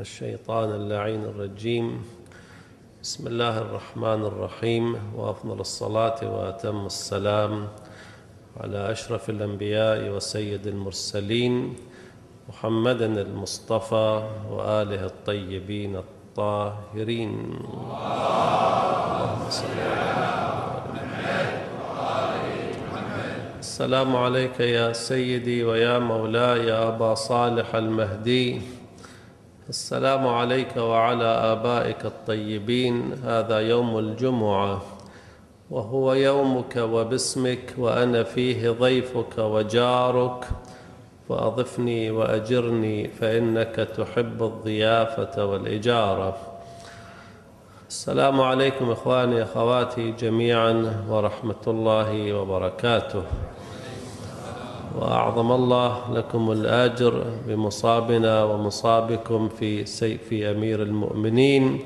الشيطان اللعين الرجيم. بسم الله الرحمن الرحيم، وأفضل الصلاة وأتم السلام على أشرف الأنبياء وسيد المرسلين محمد المصطفى وآله الطيبين الطاهرين. اللهم صل على محمد. السلام عليك يا سيدي ويا مولاي يا أبا صالح المهدي. السلام عليك وعلى آبائك الطيبين. هذا يوم الجمعة وهو يومك وباسمك، وأنا فيه ضيفك وجارك، فأضفني وأجرني فإنك تحب الضيافة والإجارة. السلام عليكم إخواني أخواتي جميعا ورحمة الله وبركاته، وأعظم الله لكم الأجر بمصابنا ومصابكم في أمير المؤمنين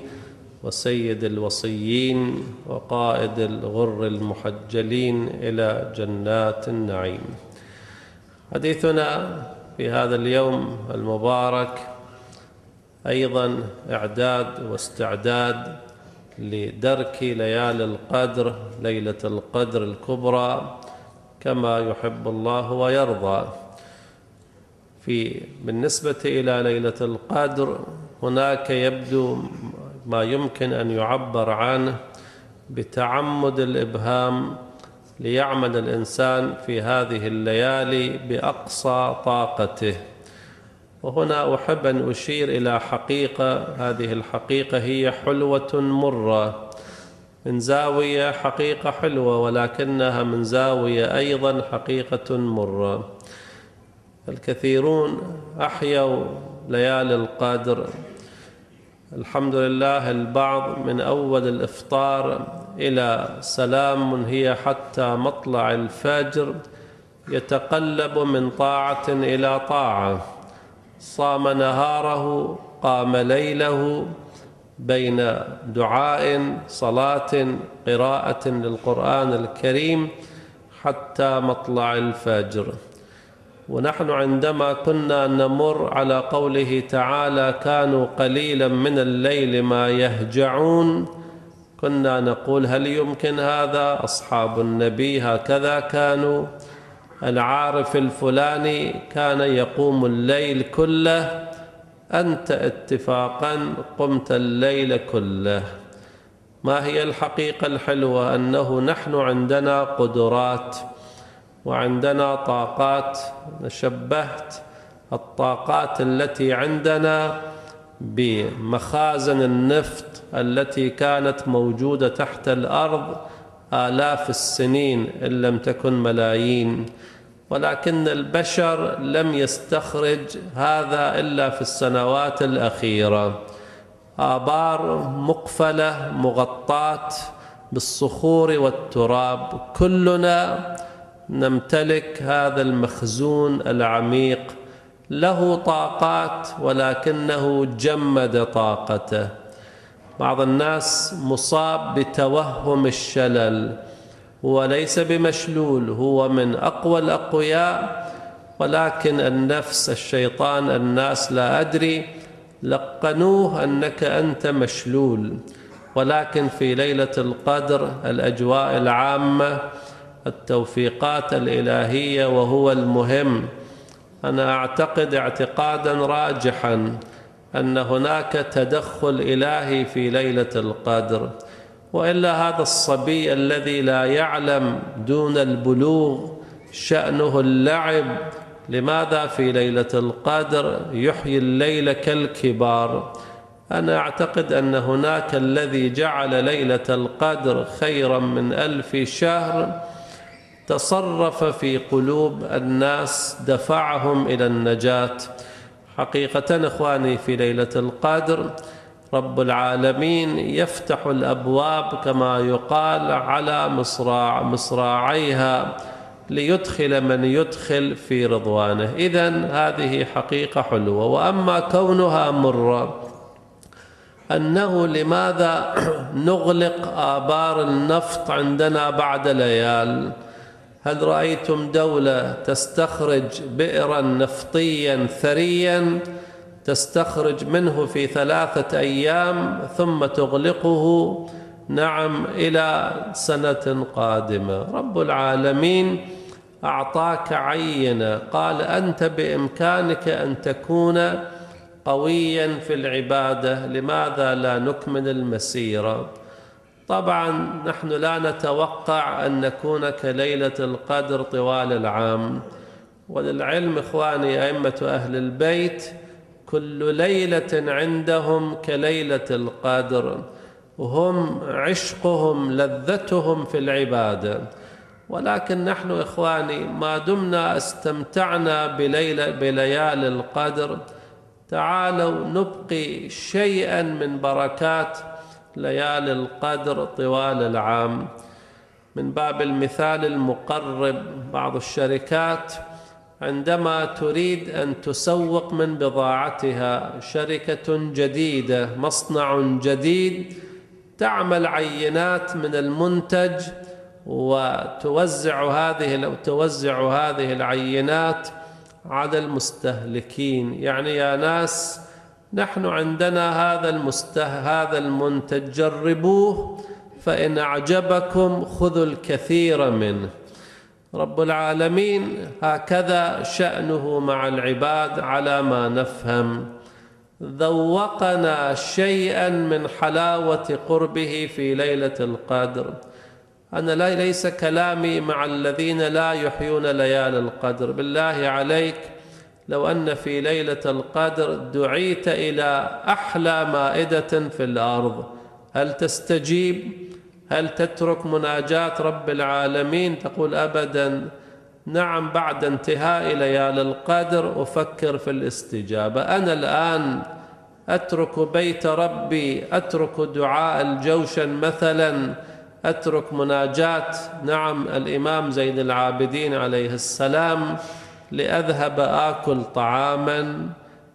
وسيد الوصيين وقائد الغر المحجلين إلى جنات النعيم. حديثنا في هذا اليوم المبارك أيضا إعداد واستعداد لدرك ليالي القدر، ليلة القدر الكبرى كما يحب الله ويرضى. بالنسبة إلى ليلة القدر هناك يبدو ما يمكن أن يعبر عنه بتعمد الإبهام، ليعمل الإنسان في هذه الليالي بأقصى طاقته. وهنا أحب أن أشير إلى حقيقة، هذه الحقيقة هي حلوة مرة من زاوية، حقيقة حلوة ولكنها من زاوية أيضا حقيقة مرة. الكثيرون أحيوا ليالي القدر الحمد لله، البعض من أول الإفطار إلى سلام هي حتى مطلع الفجر يتقلب من طاعة إلى طاعة، صام نهاره قام ليله بين دعاء صلاة قراءة للقرآن الكريم حتى مطلع الفجر. ونحن عندما كنا نمر على قوله تعالى كانوا قليلا من الليل ما يهجعون، كنا نقول هل يمكن هذا؟ أصحاب النبي هكذا كانوا. العارف الفلاني كان يقوم الليل كله، أنت اتفاقا قمت الليل كله. ما هي الحقيقة الحلوة؟ أنه نحن عندنا قدرات وعندنا طاقات. شبهت الطاقات التي عندنا بمخازن النفط التي كانت موجودة تحت الأرض آلاف السنين إن لم تكن ملايين، ولكن البشر لم يستخرج هذا إلا في السنوات الأخيرة. آبار مقفلة مغطاة بالصخور والتراب، كلنا نمتلك هذا المخزون العميق، له طاقات ولكنه جمد طاقته. بعض الناس مصاب بتوهم الشلل، هو ليس بمشلول، هو من أقوى الأقوياء، ولكن النفس الشيطان الناس لا أدري لقنوه أنك أنت مشلول. ولكن في ليلة القدر الأجواء العامة، التوفيقات الإلهية، وهو المهم. أنا أعتقد اعتقادا راجحا أن هناك تدخل إلهي في ليلة القدر، وإلا هذا الصبي الذي لا يعلم دون البلوغ شأنه اللعب، لماذا في ليلة القدر يحيي الليل كالكبار؟ أنا أعتقد أن هناك الذي جعل ليلة القدر خيرا من 1000 شهر، تصرف في قلوب الناس دفعهم إلى النجاة. حقيقة إخواني في ليلة القدر رب العالمين يفتح الأبواب كما يقال على مصراعيها ليدخل من يدخل في رضوانه. إذن هذه حقيقة حلوة. وأما كونها مرة، أنه لماذا نغلق آبار النفط عندنا بعد ليال؟ هل رأيتم دولة تستخرج بئرا نفطيا ثريا تستخرج منه في 3 أيام ثم تغلقه إلى سنة قادمة. رب العالمين أعطاك عينة، قال أنت بإمكانك أن تكون قويا في العبادة، لماذا لا نكمل المسيرة؟ طبعا نحن لا نتوقع أن نكون كليلة القدر طوال العام، وللعلم إخواني أئمة أهل البيت كل ليلة عندهم كليلة القدر، وهم عشقهم لذتهم في العبادة. ولكن نحن إخواني ما دمنا استمتعنا بليالي القدر، تعالوا نبقي شيئا من بركات ليالي القدر طوال العام. من باب المثال المقرب، بعض الشركات عندما تريد أن تسوق من بضاعتها، شركة جديدة مصنع جديد، تعمل عينات من المنتج وتوزع هذه العينات على المستهلكين. يعني يا ناس، نحن عندنا هذا المنتج، جربوه، فإن أعجبكم خذوا الكثير منه. رب العالمين هكذا شأنه مع العباد على ما نفهم. ذوقنا شيئا من حلاوة قربه في ليلة القدر. أنا ليس كلامي مع الذين لا يحيون ليالي القدر. بالله عليك، لو أن في ليلة القدر دعيت إلى أحلى مائدة في الأرض، هل تستجيب؟ هل تترك مناجاة رب العالمين؟ تقول أبدا. نعم، بعد انتهاء ليالي القدر أفكر في الاستجابة. أنا الآن أترك بيت ربي، أترك دعاء الجوشن مثلا، أترك مناجاة الإمام زين العابدين عليه السلام لأذهب آكل طعاما؟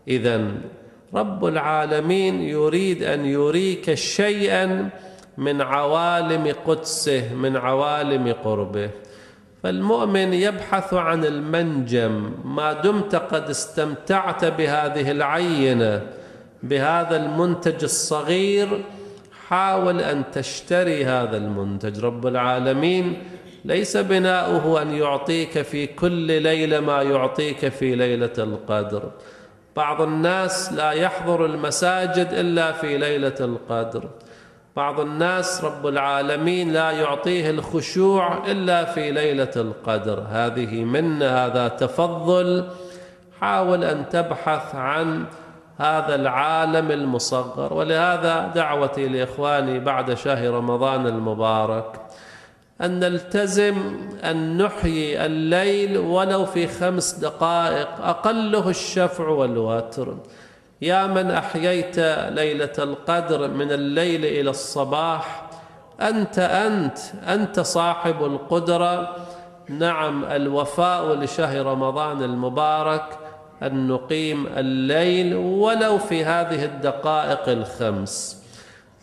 إذن رب العالمين يريد أن يريك شيئا من عوالم قدسه، من عوالم قربه. فالمؤمن يبحث عن المنجم. ما دمت قد استمتعت بهذه العينة، بهذا المنتج الصغير، حاول أن تشتري هذا المنتج. رب العالمين ليس بناؤه أن يعطيك في كل ليلة ما يعطيك في ليلة القدر. بعض الناس لا يحضر المساجد إلا في ليلة القدر. بعض الناس رب العالمين لا يعطيه الخشوع إلا في ليلة القدر. هذه منة، هذا تفضل. حاول أن تبحث عن هذا العالم المصغر. ولهذا دعوتي لإخواني بعد شهر رمضان المبارك أن نلتزم أن نحيي الليل ولو في 5 دقائق، أقله الشفع والوتر. يا من أحييت ليلة القدر من الليل إلى الصباح، أنت صاحب القدرة. الوفاء لشهر رمضان المبارك أن نقيم الليل ولو في هذه الدقائق 5.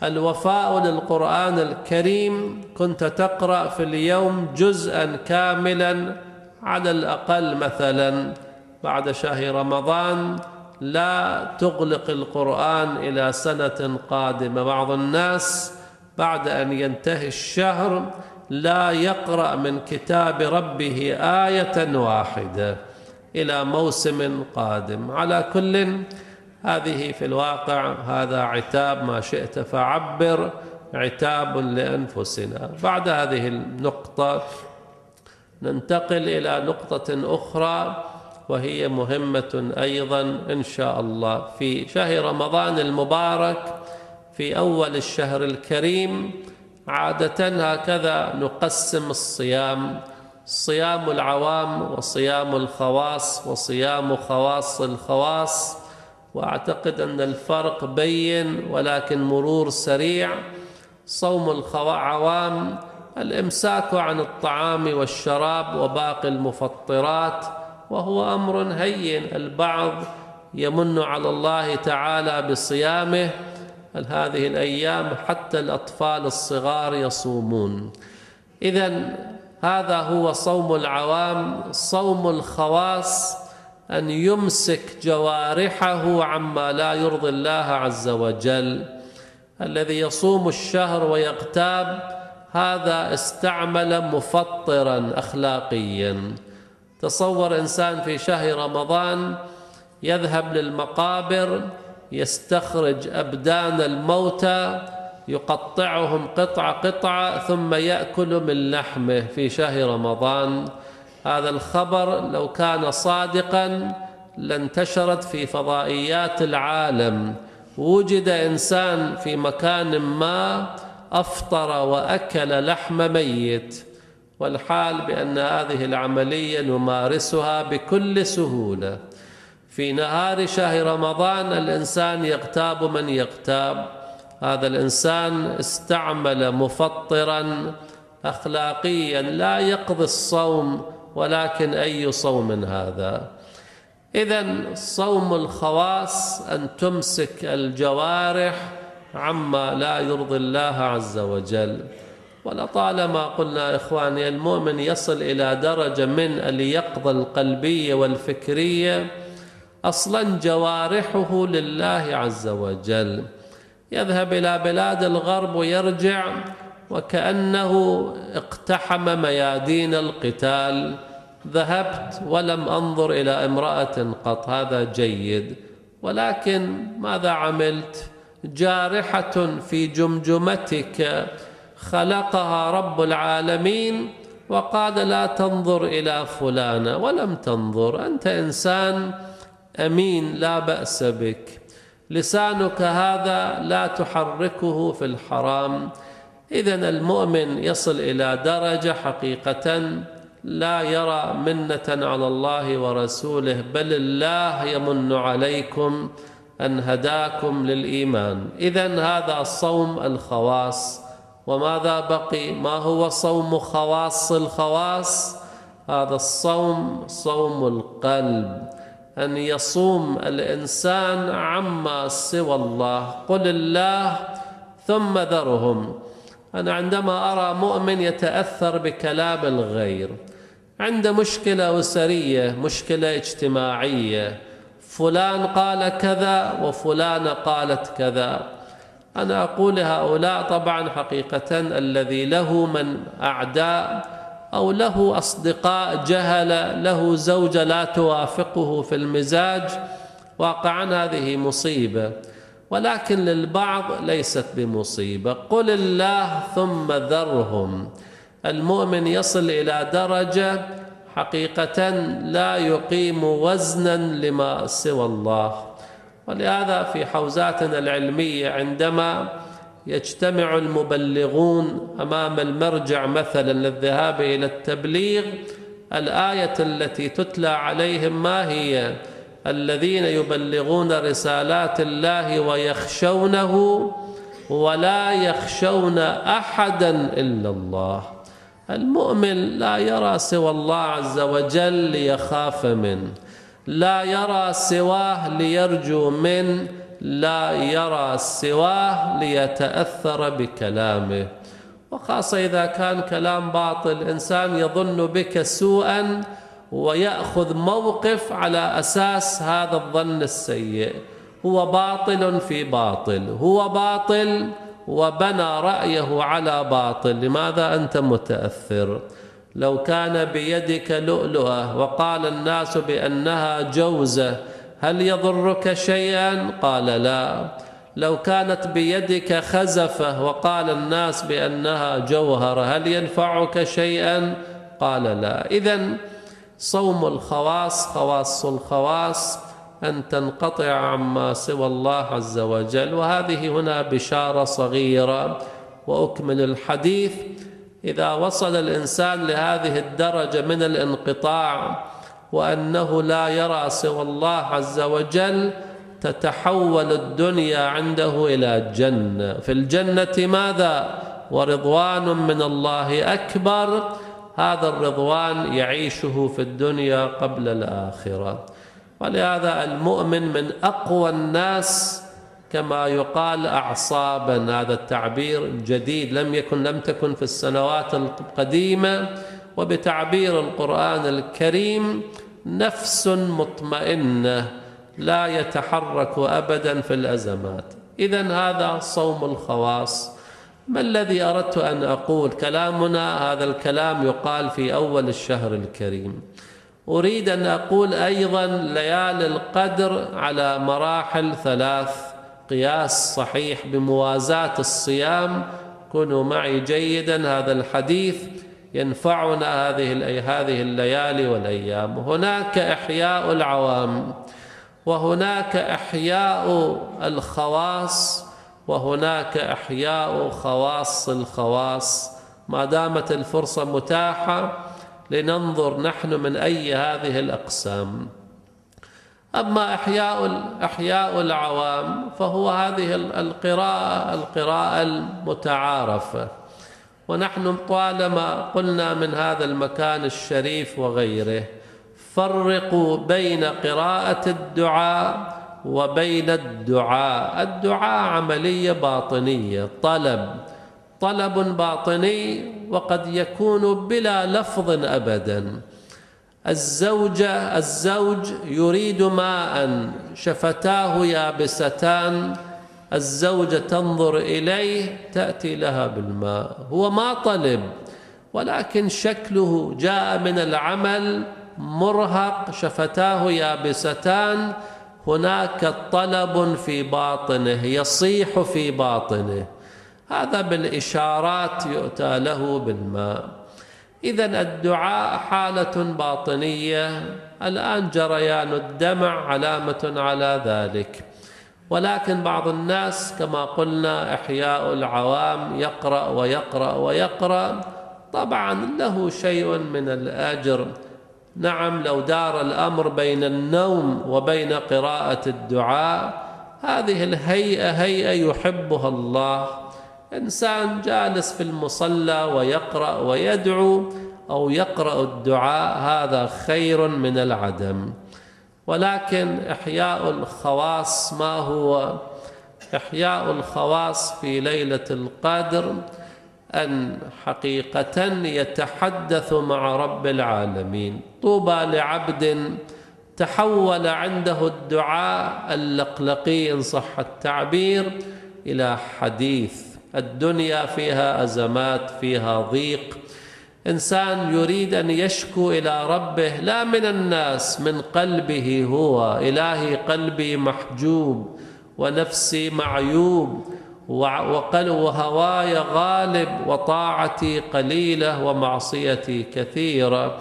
الوفاء للقرآن الكريم، كنت تقرأ في اليوم جزءا كاملا على الأقل مثلا. بعد شهر رمضان لا تغلق القرآن إلى سنة قادمة. بعض الناس بعد أن ينتهي الشهر لا يقرأ من كتاب ربه آية واحدة إلى موسم قادم. على كل، هذه في الواقع هذا عتاب، ما شئت فعبر، عتاب لأنفسنا. بعد هذه النقطة ننتقل إلى نقطة أخرى، وهي مهمة أيضا إن شاء الله. في شهر رمضان المبارك، في أول الشهر الكريم، عادة هكذا نقسم الصيام: صيام العوام، وصيام الخواص، وصيام خواص الخواص. وأعتقد أن الفرق بين، ولكن مرور سريع. صوم العوام الإمساك عن الطعام والشراب وباقي المفطرات، وهو أمر هين. البعض يمن على الله تعالى بصيامه هذه الأيام، حتى الأطفال الصغار يصومون. إذن هذا هو صوم العوام. صوم الخواص أن يمسك جوارحه عما لا يرضي الله عز وجل. الذي يصوم الشهر ويغتاب هذا استعمل مفطرا أخلاقيا. تصور إنسان في شهر رمضان يذهب للمقابر يستخرج أبدان الموتى يقطعهم قطعة قطعة ثم يأكل من لحمه في شهر رمضان. هذا الخبر لو كان صادقا لانتشرت في فضائيات العالم. وجد إنسان في مكان ما أفطر وأكل لحم ميت، والحال بأن هذه العملية نمارسها بكل سهولة. في نهار شهر رمضان الإنسان يغتاب من يغتاب. هذا الإنسان استعمل مفطرا أخلاقيا لا يقضي الصوم، ولكن أي صوم هذا؟ إذن صوم الخواص أن تمسك الجوارح عما لا يرضي الله عز وجل. ولطالما قلنا إخواني المؤمن يصل إلى درجة من اليقظة القلبية والفكرية، أصلا جوارحه لله عز وجل. يذهب إلى بلاد الغرب ويرجع وكأنه اقتحم ميادين القتال. ذهبت ولم أنظر إلى امرأة قط، هذا جيد، ولكن ماذا عملت؟ جارحة في جمجمتك خلقها رب العالمين وقال لا تنظر إلى فلانة، ولم تنظر. أنت إنسان أمين لا بأس بك. لسانك هذا لا تحركه في الحرام. إذن المؤمن يصل إلى درجة حقيقة لا يرى منة على الله ورسوله، بل الله يمن عليكم أن هداكم للإيمان. إذن هذا صوم الخواص. وماذا بقي؟ ما هو صوم خواص الخواص؟ هذا الصوم صوم القلب، أن يصوم الإنسان عما سوى الله. قل الله ثم ذرهم. أنا عندما أرى مؤمن يتأثر بكلام الغير، عنده مشكلة أسرية، مشكلة اجتماعية، فلان قال كذا وفلانة قالت كذا، أنا أقول لهؤلاء طبعا حقيقة الذي له من أعداء أو له أصدقاء جهل، له زوجة لا توافقه في المزاج، واقعا هذه مصيبة، ولكن للبعض ليست بمصيبة. قل الله ثم ذرهم. المؤمن يصل إلى درجة حقيقة لا يقيم وزنا لما سوى الله. ولهذا في حوزاتنا العلمية عندما يجتمع المبلغون أمام المرجع مثلا للذهاب إلى التبليغ، الآية التي تتلى عليهم ما هي؟ الذين يبلغون رسالات الله ويخشونه ولا يخشون أحدا إلا الله. المؤمن لا يرى سوى الله عز وجل ليخاف منه، لا يرى سواه ليرجو منه، لا يرى سواه ليتأثر بكلامه. وخاصة إذا كان كلام باطل، إنسان يظن بك سوءا ويأخذ موقف على أساس هذا الظن السيء. هو باطل في باطل، هو باطل وبنى رأيه على باطل. لماذا أنت متأثر؟ لو كان بيدك لؤلؤة وقال الناس بأنها جوزة هل يضرك شيئا؟ قال لا. لو كانت بيدك خزفة وقال الناس بأنها جوهرة هل ينفعك شيئا؟ قال لا. إذن صوم الخواص خواص الخواص أن تنقطع عما سوى الله عز وجل. وهذه هنا بشارة صغيرة وأكمل الحديث. إذا وصل الإنسان لهذه الدرجة من الانقطاع وأنه لا يرى سوى الله عز وجل، تتحول الدنيا عنده إلى جنة. في الجنة ماذا؟ ورضوان من الله أكبر. هذا الرضوان يعيشه في الدنيا قبل الآخرة. ولهذا المؤمن من أقوى الناس كما يقال أعصابا. هذا التعبير جديد لم تكن في السنوات القديمة. وبتعبير القرآن الكريم نفس مطمئنة لا يتحرك أبدا في الأزمات. إذن هذا صوم الخواص. ما الذي أردت أن أقول؟ كلامنا هذا الكلام يقال في أول الشهر الكريم. أريد أن أقول أيضا ليالي القدر على مراحل ثلاث، قياس صحيح بموازاة الصيام. كونوا معي جيدا، هذا الحديث ينفعنا هذه الليالي والأيام. هناك إحياء العوام، وهناك إحياء الخواص، وهناك إحياء خواص الخواص. ما دامت الفرصة متاحة لننظر نحن من أي هذه الأقسام. أما إحياء العوام فهو هذه القراءة المتعارفة. ونحن طالما قلنا من هذا المكان الشريف وغيره فرقوا بين قراءة الدعاء وبين الدعاء. الدعاء عملية باطنية، طلب باطني، وقد يكون بلا لفظ أبدا. الزوج يريد ماء، شفتاه يابستان، الزوجة تنظر إليه تأتي لها بالماء. هو ما طلب، ولكن شكله جاء من العمل مرهق، شفتاه يابستان، هناك طلب في باطنه يصيح في باطنه. هذا بالإشارات يؤتى له بالماء. إذن الدعاء حالة باطنية. الآن جريان الدمع علامة على ذلك. ولكن بعض الناس كما قلنا إحياء العوام، يقرأ ويقرأ ويقرأ، طبعا له شيء من الأجر. نعم، لو دار الأمر بين النوم وبين قراءة الدعاء، هذه هيئة يحبها الله. إنسان جالس في المصلى ويقرأ ويدعو أو يقرأ الدعاء، هذا خير من العدم. ولكن إحياء الخواص ما هو؟ إحياء الخواص في ليلة القدر أن حقيقة يتحدث مع رب العالمين. طوبى لعبد تحول عنده الدعاء اللقلقي إن صح التعبير إلى حديث. الدنيا فيها أزمات، فيها ضيق، إنسان يريد أن يشكو إلى ربه لا من الناس، من قلبه هو. إلهي قلبي محجوب ونفسي معيوب وهواي غالب وطاعتي قليلة ومعصيتي كثيرة.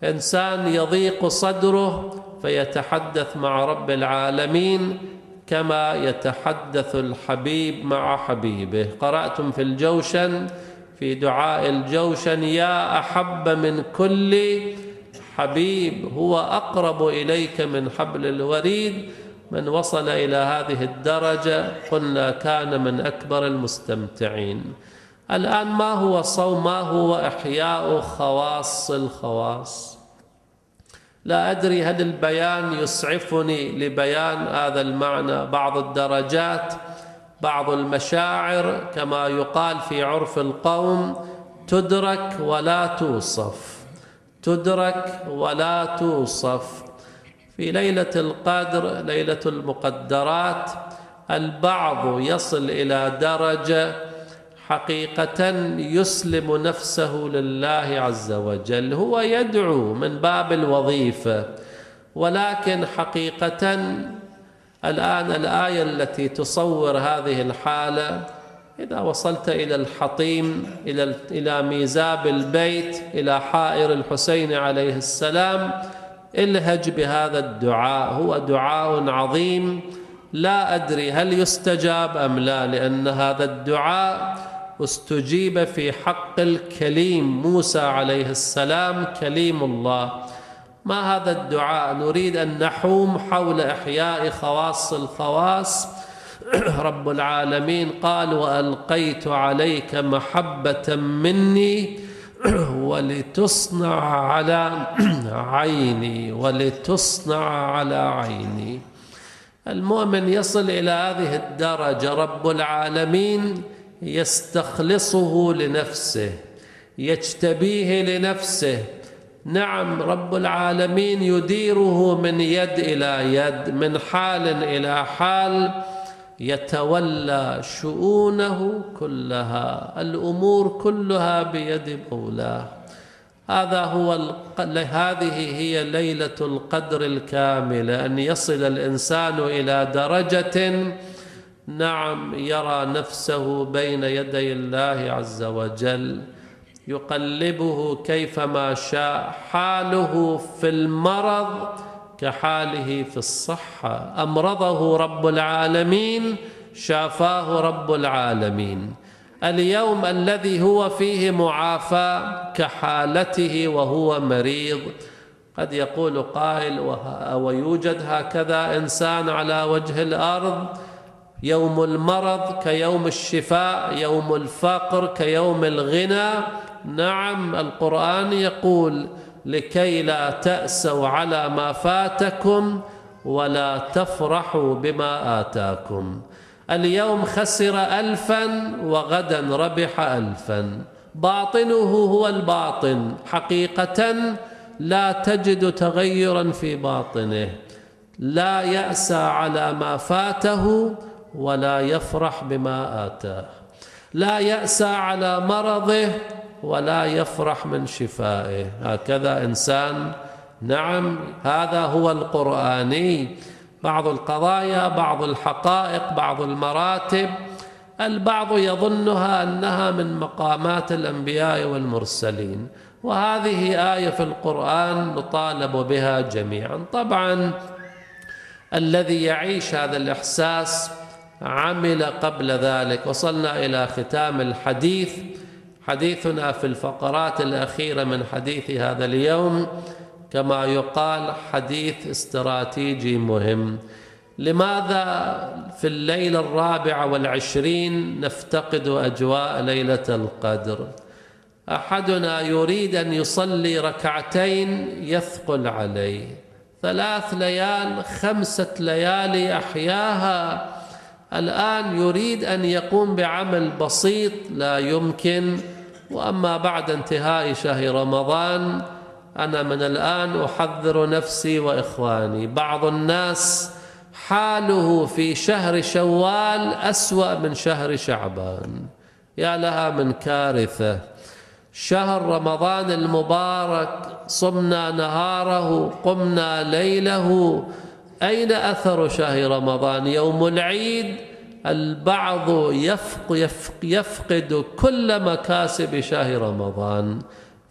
إنسان يضيق صدره فيتحدث مع رب العالمين كما يتحدث الحبيب مع حبيبه. قرأتم في الجوشن، في دعاء الجوشن: يا أحب من كل حبيب، هو أقرب إليك من حبل الوريد. من وصل إلى هذه الدرجة قلنا كان من أكبر المستمتعين. الآن ما هو صوم؟ ما هو إحياء خواص الخواص؟ لا أدري هل البيان يسعفني لبيان هذا المعنى. بعض الدرجات، بعض المشاعر كما يقال في عرف القوم تدرك ولا توصف، تدرك ولا توصف. في ليلة القدر، ليلة المقدرات، البعض يصل إلى درجة حقيقة يسلم نفسه لله عز وجل. هو يدعو من باب الوظيفة، ولكن حقيقة الآن الآية التي تصور هذه الحالة: إذا وصلت إلى الحطيم، إلى ميزاب البيت، إلى حائر الحسين عليه السلام، الهج بهذا الدعاء. هو دعاء عظيم، لا أدري هل يستجاب أم لا، لأن هذا الدعاء استجيب في حق الكليم موسى عليه السلام، كليم الله. ما هذا الدعاء؟ نريد أن نحوم حول إحياء خواص الخواص. رب العالمين قال: وألقيت عليك محبة مني ولتصنع على عيني، ولتصنع على عيني. المؤمن يصل إلى هذه الدرجة، رب العالمين يستخلصه لنفسه، يجتبيه لنفسه. نعم رب العالمين يديره من يد إلى يد، من حال إلى حال، يتولى شؤونه كلها، الأمور كلها بيد مولاه. هذه هي ليلة القدر الكاملة، أن يصل الإنسان إلى درجة نعم يرى نفسه بين يدي الله عز وجل يقلبه كيفما شاء، حاله في المرض كحاله في الصحة، أمرضه رب العالمين شافاه رب العالمين. اليوم الذي هو فيه معافى كحالته وهو مريض. قد يقول قائل ويوجد هكذا إنسان على وجه الأرض؟ يوم المرض كيوم الشفاء، يوم الفقر كيوم الغنى. نعم القرآن يقول لكي لا تأسوا على ما فاتكم ولا تفرحوا بما آتاكم. اليوم خسر 1000 وغدا ربح 1000. باطنه هو الباطن، حقيقة لا تجد تغيرا في باطنه، لا يأسى على ما فاته ولا يفرح بما آتاه، لا يأسى على مرضه ولا يفرح من شفائه. هكذا إنسان نعم هذا هو القرآني. بعض القضايا، بعض الحقائق، بعض المراتب البعض يظنها أنها من مقامات الأنبياء والمرسلين، وهذه آية في القرآن نطالب بها جميعا. طبعا الذي يعيش هذا الإحساس عمل قبل ذلك. وصلنا إلى ختام الحديث، حديثنا في الفقرات الأخيرة من حديث هذا اليوم كما يقال حديث استراتيجي مهم. لماذا في الليلة 24 نفتقد أجواء ليلة القدر؟ أحدنا يريد أن يصلي ركعتين يثقل عليه، 3 ليال 5 ليالي أحياها، الآن يريد أن يقوم بعمل بسيط لا يمكن. وأما بعد انتهاء شهر رمضان أنا من الآن أحذر نفسي وإخواني، بعض الناس حاله في شهر شوال أسوأ من شهر شعبان، يا لها من كارثة. شهر رمضان المبارك صمنا نهاره قمنا ليله، أين أثر شهر رمضان؟ يوم العيد البعض يفقد كل مكاسب شهر رمضان.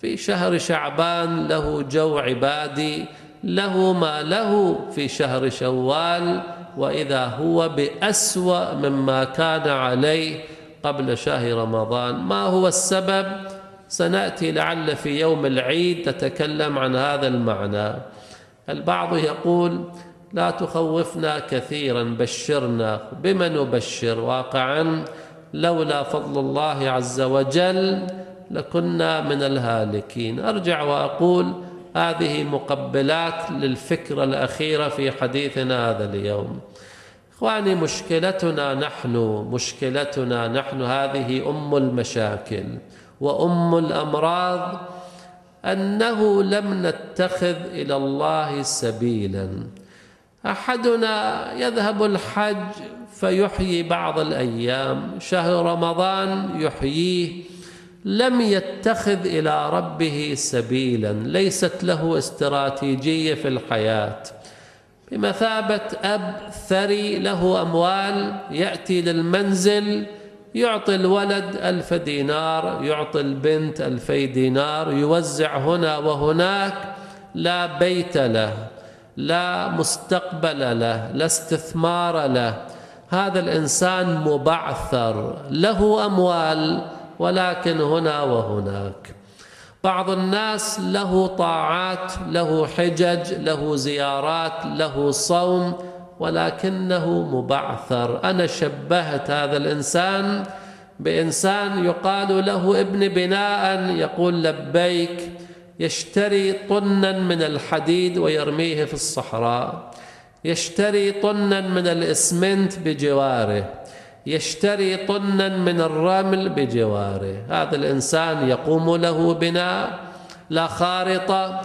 في شهر شعبان له جو عبادي، له ما له في شهر شوال، وإذا هو بأسوأ مما كان عليه قبل شهر رمضان. ما هو السبب؟ سنأتي لعل في يوم العيد نتكلم عن هذا المعنى. البعض يقول لا تخوفنا كثيرا، بشرنا. بما نبشر؟ واقعا لولا فضل الله عز وجل لكنا من الهالكين. أرجع وأقول هذه مقبلات للفكرة الأخيرة في حديثنا هذا اليوم. إخواني مشكلتنا نحن هذه أم المشاكل وأم الأمراض، أنه لم نتخذ إلى الله سبيلا. أحدنا يذهب الحج فيحيي بعض الأيام، شهر رمضان يحييه، لم يتخذ إلى ربه سبيلا، ليست له استراتيجية في الحياة. بمثابة أب ثري له أموال يأتي للمنزل يعطي الولد 1000 دينار، يعطي البنت 2000 دينار، يوزع هنا وهناك، لا بيت له، لا مستقبل له، لا استثمار له. هذا الإنسان مبعثر، له أموال ولكن هنا وهناك. بعض الناس له طاعات، له حجج، له زيارات، له صوم، ولكنه مبعثر. أنا شبهت هذا الإنسان بإنسان يقال له ابن بناء، يقول لبيك، يشتري طنا من الحديد ويرميه في الصحراء، يشتري طنا من الإسمنت بجواره، يشتري طنا من الرمل بجواره. هذا الإنسان يقوم له بناء، لا خارطة،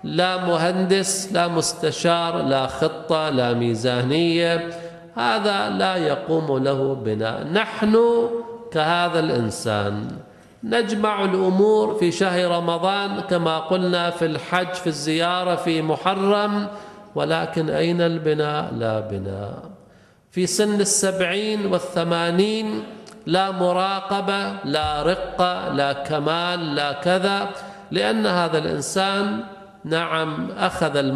لا مهندس، لا مستشار، لا خطة، لا ميزانية، هذا لا يقوم له بناء. نحن كهذا الإنسان نجمع الأمور في شهر رمضان كما قلنا في الحج، في الزيارة في محرم، ولكن أين البناء؟ لا بناء. في سن 70 و80 لا مراقبة، لا رقة، لا كمال، لا كذا، لأن هذا الإنسان نعم أخذ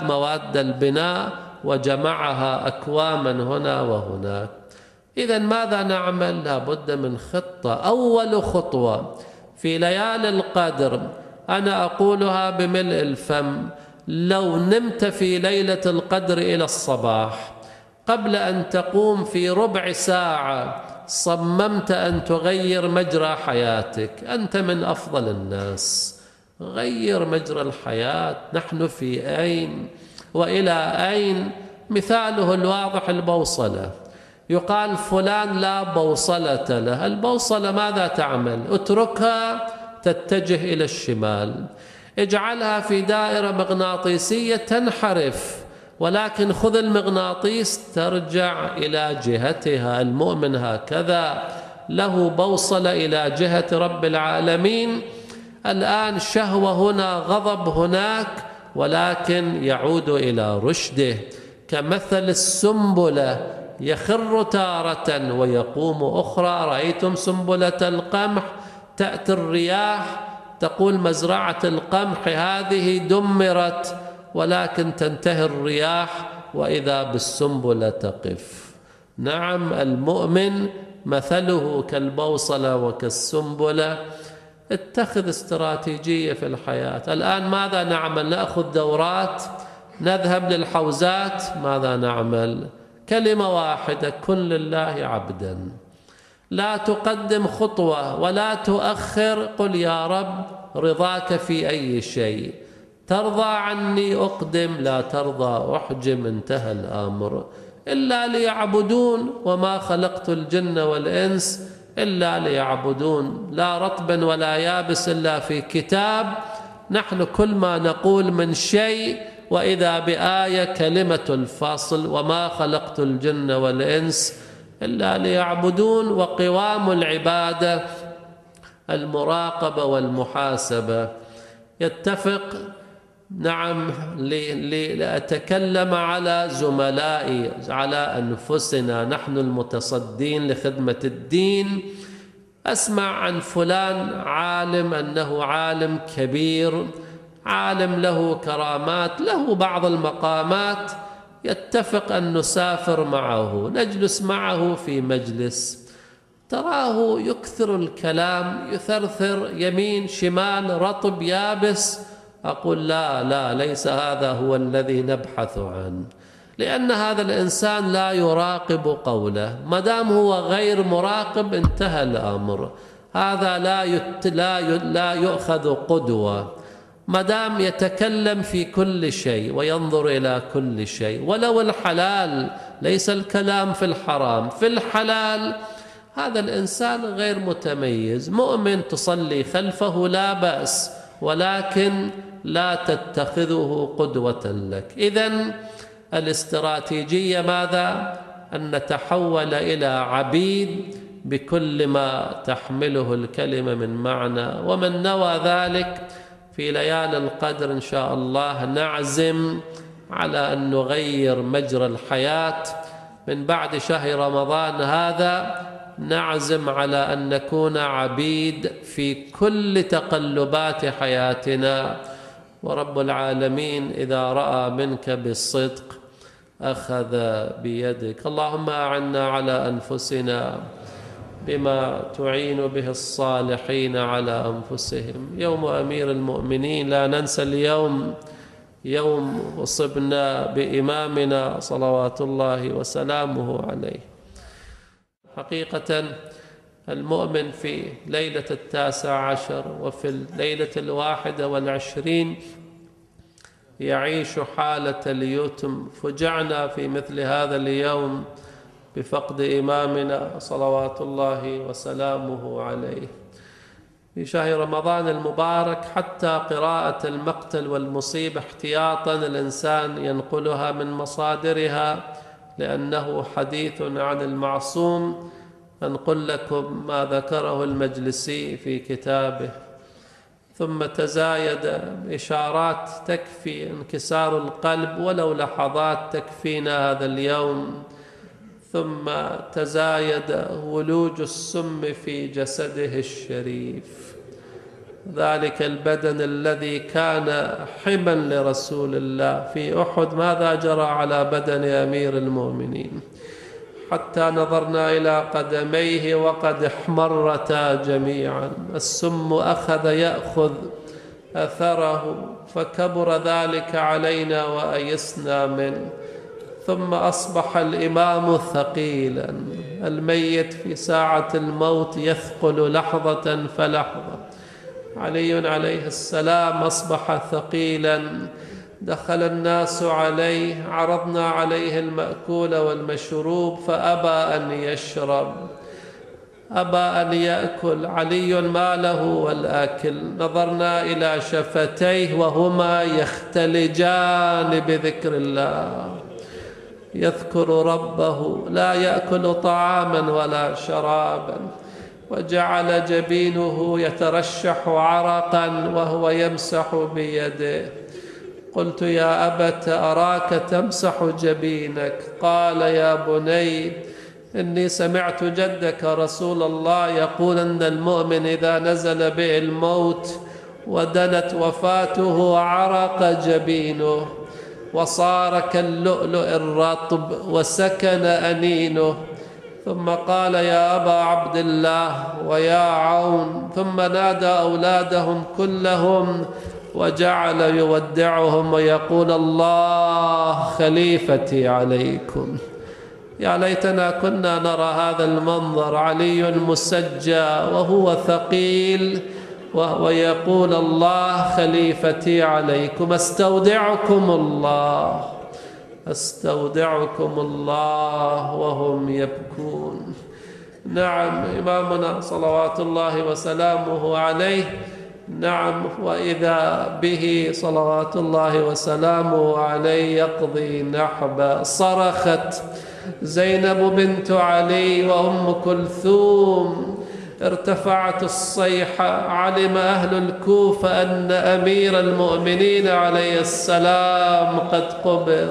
مواد البناء وجمعها أكواما هنا وهناك. إذن ماذا نعمل؟ لا بد من خطة. أول خطوة في ليالي القدر أنا أقولها بملء الفم: لو نمت في ليلة القدر إلى الصباح قبل أن تقوم في ربع ساعة صممت أن تغير مجرى حياتك، أنت من أفضل الناس. غير مجرى الحياة. نحن في أين وإلى أين؟ مثاله الواضح البوصلة. يقال فلان لا بوصلة له. البوصلة ماذا تعمل؟ اتركها تتجه إلى الشمال، اجعلها في دائرة مغناطيسية تنحرف، ولكن خذ المغناطيس ترجع إلى جهتها. المؤمن هكذا له بوصلة إلى جهة رب العالمين. الآن شهوة هنا، غضب هناك، ولكن يعود إلى رشده. كمثل السنبلة يخر تارة ويقوم أخرى. رأيتم سنبلة القمح؟ تأتي الرياح تقول مزرعة القمح هذه دمرت، ولكن تنتهي الرياح وإذا بالسنبلة تقف. نعم، المؤمن مثله كالبوصلة وكالسنبلة. اتخذ استراتيجية في الحياة. الآن ماذا نعمل؟ نأخذ دورات، نذهب للحوزات. ماذا نعمل؟ كلمة واحدة: كن لله عبدا. لا تقدم خطوة ولا تؤخر. قل يا رب رضاك في أي شيء. ترضى عني أقدم، لا ترضى أحجم. انتهى الأمر. إلا ليعبدون. وما خلقت الجن والإنس إلا ليعبدون. لا رطب ولا يابس إلا في كتاب. نحن كل ما نقول من شيء وإذا بآية كلمة الفصل: وما خلقت الجن والإنس إلا ليعبدون. وقوام العبادة المراقبة والمحاسبة. يتفق نعم لأتكلم على زملائي، على أنفسنا، نحن المتصدين لخدمة الدين. أسمع عن فلان عالم أنه عالم كبير، عالم له كرامات، له بعض المقامات، يتفق أن نسافر معه، نجلس معه في مجلس، تراه يكثر الكلام، يثرثر يمين شمال، رطب يابس. أقول لا، ليس هذا هو الذي نبحث عنه، لأن هذا الإنسان لا يراقب قوله. ما دام هو غير مراقب انتهى الأمر. هذا لا يؤخذ قدوة. ما دام يتكلم في كل شيء وينظر إلى كل شيء، ولو الحلال، ليس الكلام في الحرام، في الحلال، هذا الإنسان غير متميز. مؤمن تصلي خلفه لا بأس، ولكن لا تتخذه قدوة لك. إذن الاستراتيجية ماذا؟ أن نتحول إلى عبيد بكل ما تحمله الكلمة من معنى. ومن نوى ذلك في ليالي القدر إن شاء الله نعزم على أن نغير مجرى الحياة من بعد شهر رمضان هذا. نعزم على أن نكون عبيد في كل تقلبات حياتنا. ورب العالمين إذا رأى منك بالصدق أخذ بيدك. اللهم أعنا على أنفسنا بما تعين به الصالحين على أنفسهم. يوم أمير المؤمنين، لا ننسى اليوم، يوم أصبنا بإمامنا صلوات الله وسلامه عليه. حقيقة المؤمن في ليلة 19 وفي الليلة 21 يعيش حالة اليتم. فجعنا في مثل هذا اليوم بفقد إمامنا صلوات الله وسلامه عليه. في شهر رمضان المبارك حتى قراءة المقتل والمصيبة احتياطا الإنسان ينقلها من مصادرها لأنه حديث عن المعصوم. أنقل لكم ما ذكره المجلسي في كتابه. ثم تزايد إشارات تكفي انكسار القلب ولو لحظات تكفينا هذا اليوم. ثم تزايد ولوج السم في جسده الشريف، ذلك البدن الذي كان حما لرسول الله في أحد. ماذا جرى على بدن أمير المؤمنين حتى نظرنا إلى قدميه وقد احمرتا جميعا. السم أخذ يأخذ أثره فكبر ذلك علينا وأيسنا منه. ثم أصبح الإمام ثقيلا، الميت في ساعة الموت يثقل لحظة فلحظة. علي عليه السلام أصبح ثقيلا، دخل الناس عليه، عرضنا عليه المأكول والمشروب فأبى أن يشرب، أبى أن يأكل. علي ما له والآكل. نظرنا إلى شفتيه وهما يختلجان بذكر الله، يذكر ربه، لا يأكل طعاما ولا شرابا. وجعل جبينه يترشح عرقا وهو يمسح بيده. قلت يا أبت أراك تمسح جبينك. قال يا بني إني سمعت جدك رسول الله يقول أن المؤمن إذا نزل به الموت ودنت وفاته عرق جبينه وصار كاللؤلؤ الرطب وسكن أنينه. ثم قال يا أبا عبد الله ويا عون. ثم نادى أولادهم كلهم وجعل يودعهم ويقول الله خليفتي عليكم. يا ليتنا كنا نرى هذا المنظر، علي مسجى وهو ثقيل وهو يقول الله خليفتي عليكم، استودعكم الله، استودعكم الله، وهم يبكون. نعم إمامنا صلوات الله وسلامه عليه، نعم، وإذا به صلوات الله وسلامه عليه يقضي نحبا. صرخت زينب بنت علي وأم كلثوم، ارتفعت الصيحة، علم أهل الكوفة أن أمير المؤمنين عليه السلام قد قبض.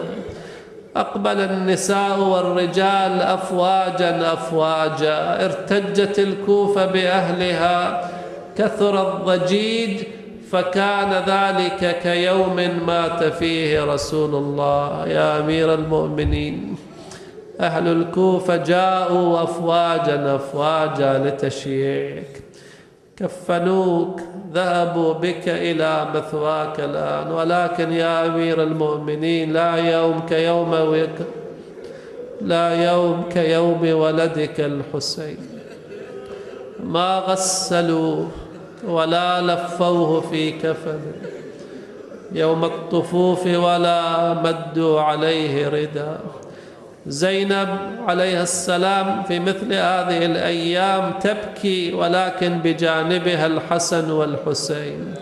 أقبل النساء والرجال أفواجا أفواجا، ارتجت الكوفة بأهلها، كثر الضجيج، فكان ذلك كيوم مات فيه رسول الله. يا أمير المؤمنين، أهل الكوفة جاءوا أفواجا أفواجا لتشييعك، كفنوك، ذهبوا بك إلى مثواك الآن. ولكن يا أمير المؤمنين لا يوم كيوم ولدك الحسين. ما غسلوه ولا لفوه في كفنه يوم الطفوف ولا مدوا عليه رداء. زينب عليها السلام في مثل هذه الأيام تبكي، ولكن بجانبها الحسن والحسين،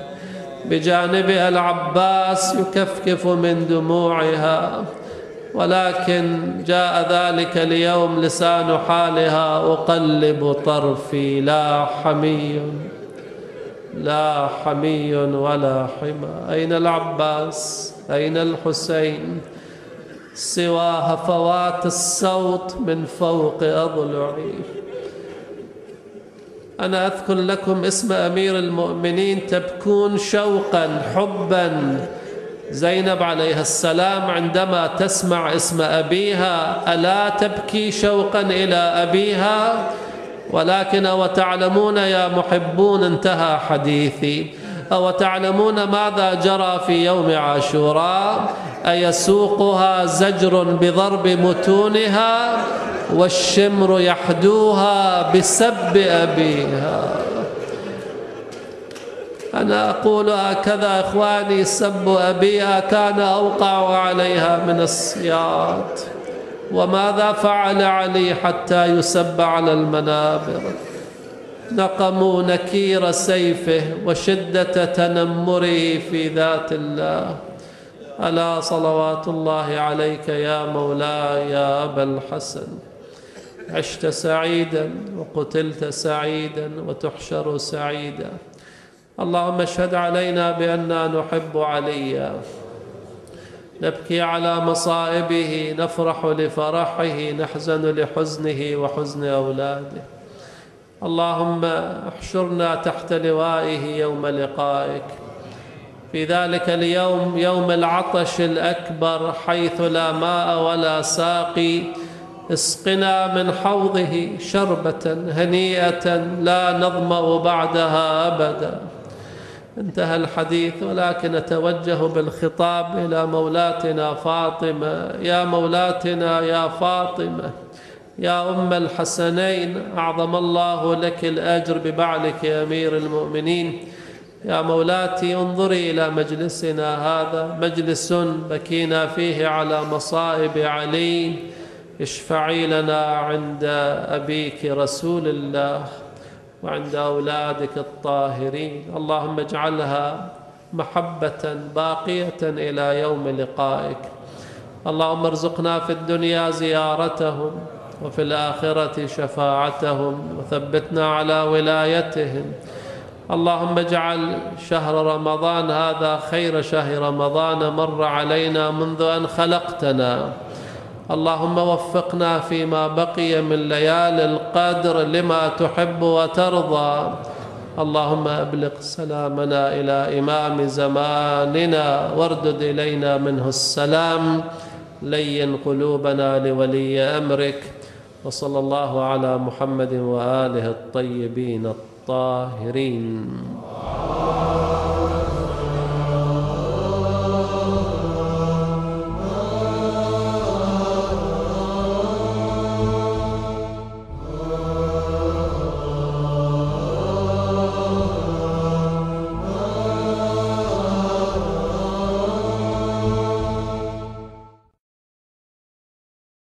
بجانبها العباس يكفكف من دموعها. ولكن جاء ذلك اليوم لسان حالها أقلب طرفي، لا حمي ولا حمى. أين العباس؟ أين الحسين؟ سوى هفوات الصوت من فوق أضلعي. أنا أذكر لكم اسم أمير المؤمنين تبكون شوقا حبا. زينب عليها السلام عندما تسمع اسم أبيها ألا تبكي شوقا إلى أبيها؟ ولكن وتعلمون يا محبون، انتهى حديثي، أو تعلمون ماذا جرى في يوم عاشوراء؟ أيسوقها زجر بضرب متونها والشمر يحدوها بسب أبيها. أنا أقول هكذا إخواني، سب أبيها كان أوقع عليها من السياط. وماذا فعل علي حتى يسب على المنابر؟ نقموا نكير سيفه وشدة تنمره في ذات الله. ألا صلوات الله عليك يا مولاي يا أبا الحسن، عشت سعيدا وقتلت سعيدا وتحشر سعيدا. اللهم اشهد علينا بأننا نحب عليا، نبكي على مصائبه، نفرح لفرحه، نحزن لحزنه وحزن أولاده. اللهم احشرنا تحت لوائه يوم لقائك في ذلك اليوم، يوم العطش الأكبر، حيث لا ماء ولا ساقي. اسقنا من حوضه شربة هنيئة لا نظمأ بعدها أبدا. انتهى الحديث، ولكن نتوجه بالخطاب إلى مولاتنا فاطمة. يا مولاتنا يا فاطمة، يا أم الحسنين، أعظم الله لك الأجر ببعلك يا أمير المؤمنين. يا مولاتي انظري إلى مجلسنا هذا، مجلس بكينا فيه على مصائب علي. اشفعي لنا عند أبيك رسول الله وعند أولادك الطاهرين. اللهم اجعلها محبة باقية إلى يوم لقائك. اللهم ارزقنا في الدنيا زيارتهم وفي الآخرة شفاعتهم، وثبتنا على ولايتهم. اللهم اجعل شهر رمضان هذا خير شهر رمضان مر علينا منذ أن خلقتنا. اللهم وفقنا فيما بقي من ليالي القدر لما تحب وترضى. اللهم أبلغ سلامنا إلى إمام زماننا، واردد إلينا منه السلام، لين قلوبنا لولي أمرك. وصلى الله على محمد وآله الطيبين الطاهرين.